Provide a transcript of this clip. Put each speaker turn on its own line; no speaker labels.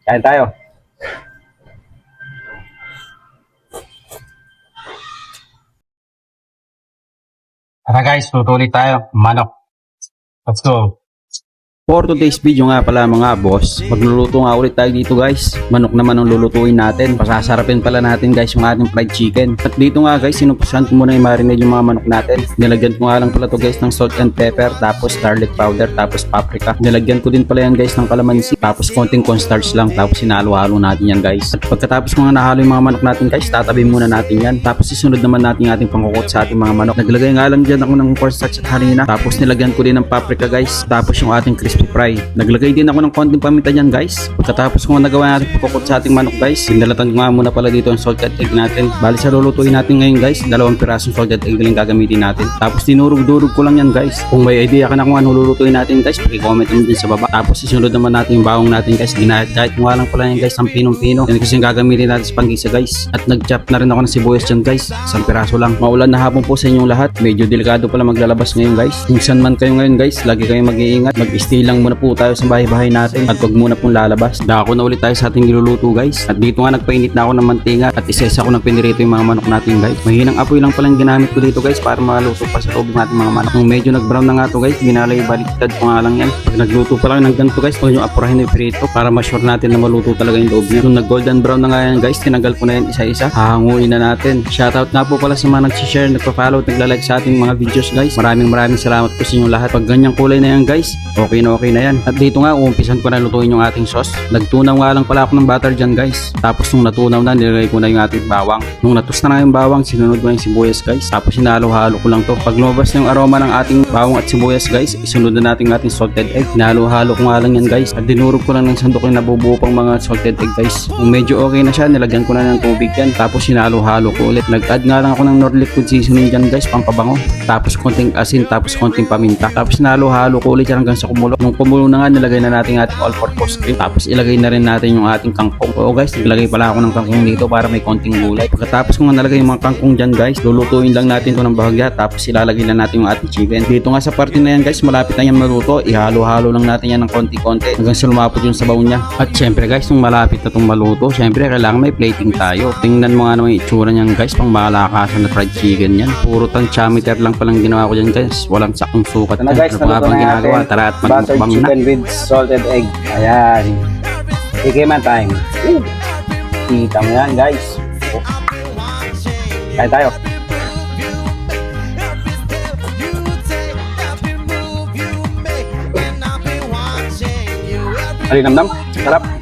Kain tayo. Tara guys, tutuloy tayo. Manok. Let's go. For today's video nga pala mga boss, magluluto nga ulit tayo dito guys. Manok naman ang lulutuin natin. Pasasarapin pala natin guys yung ating fried chicken. At dito nga guys, sinumpasan ko muna i-marinate yung mga manok natin. Nilagyan ko nga lang pala to guys ng salt and pepper, tapos garlic powder, tapos paprika. Nilagyan ko din pala yan guys ng kalamansi, tapos konting cornstarch lang, tapos sinalo-halo natin yan guys. At pagkatapos ko nga nahalo yung mga manok natin guys, tatabi muna natin yan. Tapos isunod naman natin yung ating pangkukot sa ating mga manok. Naglagay nga lang dyan ako ng cornstarch at harina. Tapos nilagyan ko din ng paprika guys. Tapos yung ating crispy fry. Naglagay din ako ng konting paminta dyan guys. Pagkatapos ko nagawa natin pagkukot sa ating manok guys, sinalatan ko nga muna pala dito ang salted egg natin. Bali sa lulutuin natin ngayon guys, 2 pirasong salted egg lang gagamitin natin. Tapos dinurog-durog ko lang yan guys. Kung may idea ka na kung ano lulutuin natin guys, paki-comment mo din sa baba. Tapos isunod naman natin yung bawang natin guys. Ginahit ko nga lang pala yan guys, ang pinong-pino. Yan kasi yung gagamitin natin sa panggisa guys. At nag-chop na rin ako ng sibuyas dyan guys. 1 piraso lang. Maulan na hapon po sa inyong lahat. Medyo delikado pala maglalabas ngayon guys. Kung saan man kayo ngayon guys, lagi kayong mag-iingat. Mag-stay lang muna po tayo sa bahay-bahay natin at wag muna pong lalabas. Dako na ulit tayo sa ating niluluto guys. At dito nga nagpainit na ako ng mantinga at isesa ko ng pinirito yung mga manok natin guys. Mahinang apoy lang palang ginamit ko dito guys para maluto pa sa loob ng ating mga manok. Kung medyo nag-brown na nga to guys, ginalay baliktad ko nga lang yan. Pag nagluto pa lang ng ganito guys, huwag yung apurahin yung pirito para ma-sure natin na maluto talaga yung loob niya. Kung nag-golden brown na nga yan guys, tinanggal ko na yan isa-isa. Hahanguin na natin. Shoutout nga po pala sa mga nag-share, nagpa-follow, nagla-like sa ating mga videos guys. Maraming salamat po sa inyo lahat. Pag ganyang kulay na yan guys, okay na yan. At dito nga, umpisan ko na lutuin yung ating sauce. Nagtunaw nga lang pala ako ng butter dyan guys. Tapos nung natunaw na, nilagay ko na yung ating bawang. Nung natus na nga yung bawang, sinunod ko na yung sibuyas guys. Tapos hinalo-halo ko lang to. Pag lumabas na yung aroma ng ating bawang at sibuyas guys, isunod na natin yung ating salted egg. Hinalo-halo ko nga lang yan guys. At dinurog ko lang ng sandok yung nabubuo pang mga salted egg guys. Kung medyo okay na siya, nilagyan ko na ng tubig yan. Tapos hinalo-halo ko ulit. Nag-add nga lang ako ng Nor liquid seasoning dyan guys, pampabango. Tapos konting asin, tapos konting paminta. Tapos hinalo-halo ko ulit yan hanggang sa kumulo. Nung kumulo na nga, nilagay na natin ating all-purpose cream. Tapos ilagay na rin natin yung ating kangkong. Oo guys, naglagay pala ako ng kangkong dito para may konting gulay. Pagkatapos ko nga nalagay yung mga kangkong dyan guys, lulutuin lang natin ito ng bahagya. Tapos ilalagay na natin yung ating chicken. Dito nga sa parte na yan guys, malapit na yan maluto. Ihalo-halo lang natin yan ng konti-konti hanggang sa lumapot yung sabaw niya. At syempre guys, nung malapit na itong maluto, syempre kailangan may plating tayo. Tingnan mo nga naman yung itsura niyan guys, pang malakasan na fried chicken yan. Puro tansyameter lang palang ginawa ko dyan guys. Walang sakong sukat.
Ano guys,
ano pa ginagawa? Tara at
buttered
magmukbang na.
chicken with salted egg. Ayan. Tikiman time. Kita mo yan guys. Kaya tayo.
Alinamnam. Sarap.